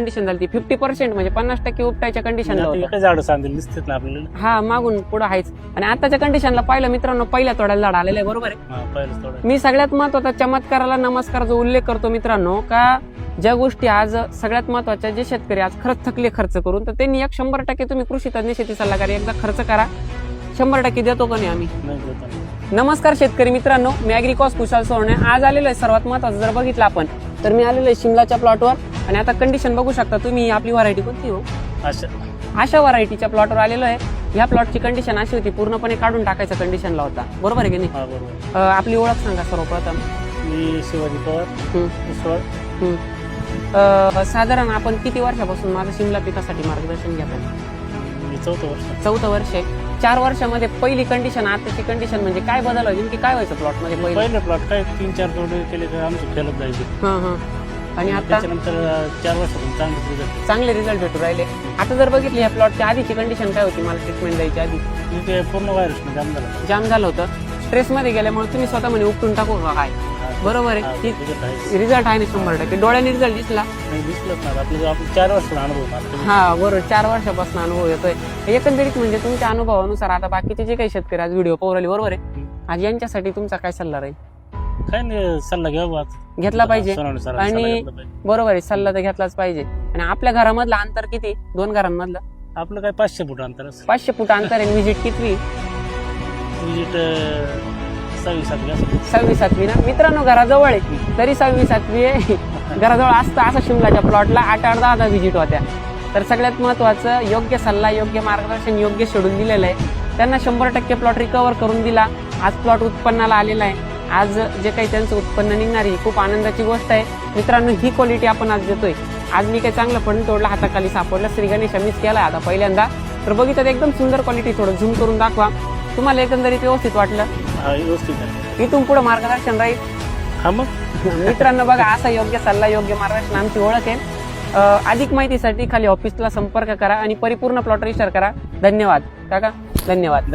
Condition झाली 50% म्हणजे 50% उपटायच्या कंडिशनला होतं. झाड सांगेल दिसतात ना आपल्याला. हा मागून पुढे आहेच. आणि आताच्या कंडिशनला पाहिलं मित्रांनो, पहिल्या तोड्याला झाड आलेलं आहे, बरोबर आहे. पहिलंच थोडं. मी सगळ्यात महत्वाचा चमत्काराला नमस्कार जो उल्लेख करतो मित्रांनो, का ज्या गोष्टी आज सगळ्यात महत्वाच्या, जे शेतकरी आज खरंच थकले खर्च करून, तर त्यांनी 100% तुम्ही कृषी तज्ञ शेती सल्लागार एकदा खर्च करा. 100% देतो का नाही आम्ही. नमस्कार शेतकरी मित्रांनो, मी ॲग्रिकॉस कुशाल सोने आज आलेलो आहे. सर्वात महत्वाचं जर बघितलं आपण तर मी आलेलो आहे शिमलाच्या प्लॉटवर. आणि आता कंडिशन बघू शकता तुम्ही. आपली व्हरायटी कोणती हो? अशा व्हरायटीच्या प्लॉटवर आलेलो आहे. ह्या प्लॉटची कंडिशन अशी होती, पूर्णपणे काढून टाकायचा कंडिशनला होता, बरोबर आहे की नाही. आपली ओळख सांगा सर्वप्रथम. मी शिवाजी पवार. साधारण आपण किती वर्षापासून माझं शिमला पिकासाठी मार्गदर्शन घेत आहे? 4 वर्ष आहे. 4 वर्षामध्ये पहिली कंडिशन आताची कंडिशन म्हणजे काय बदल व्हायची, की काय व्हायचं प्लॉट मध्ये? पहिले प्लॉट काय 3-4 तोडे केले तर आमचं फेलत जायचे. आणि आता त्याच्यानंतर 4 वर्षापासून चांगले रिझल्ट भेटू राहिले. आता जर बघितली ह्या प्लॉटची आधीची कंडिशन काय होती, मला ट्रीटमेंट द्यायची आधी? ते पूर्ण व्हायरस जाम झालं होतं. स्ट्रेस मध्ये गेल्यामुळे तुम्ही स्वतः म्हणे उपटून टाकू का काय, बरोबर आहे. रिझल्ट आहे ना 100%. डोळ्याने रिझल्ट दिसला? आपलं 4 वर्षाचा अनुभव. हा बरोबर, 4 वर्षापासून अनुभव येतोय. एकंदरीत म्हणजे तुमच्या अनुभवानुसार आता बाकीचे जे काही शेतकरी आज व्हिडिओ पाहू राहिले, बरोबर आहे, आज यांच्यासाठी तुमचा काय सल्ला राहील? काय नाही, सल्ला घ्यावा, घेतला पाहिजे. आणि बरोबर आहे, सल्ला तर घेतलाच पाहिजे. आणि आपल्या घरामधलं अंतर किती? 2 घरांमधलं आपलं काय 500 फूट अंतर. 500 फूट अंतर आहे. विजिट किती? विजिट 6वी-7वी ना मित्रांनो. घराजवळ आहे तरी 6वी-7वी आहे. घराजवळ असतं असं शिमलाच्या प्लॉटला 8-10 विजिट होत्या. तर सगळ्यात महत्वाचं योग्य सल्ला, योग्य मार्गदर्शन, योग्य शेड्यूल दिलेलं आहे. त्यांना 100% प्लॉट रिकव्हर करून दिला. आज प्लॉट उत्पन्नाला आलेला आहे. आज जे काही त्यांचं उत्पन्न निघणार ही खूप आनंदाची गोष्ट आहे मित्रांनो. ही क्वालिटी आपण आज देतोय. आज मी काही चांगलं पण तोडला, हाताखाली सापडलं, श्री गणेश मिस केला आता पहिल्यांदा. तर बघितलं एकदम सुंदर क्वालिटी. थोडं झूम करून दाखवा. तुम्हाला एकंदरीत व्यवस्थित वाटलं? इथून पुढे मार्गदर्शन राहील. मित्रांनो बघा, असा योग्य सल्ला, योग्य मार्गदर्शन आमची ओळख आहे. अधिक माहितीसाठी खाली ऑफिसला संपर्क करा आणि परिपूर्ण प्लॉट रजिस्टर करा. धन्यवाद काका. धन्यवाद.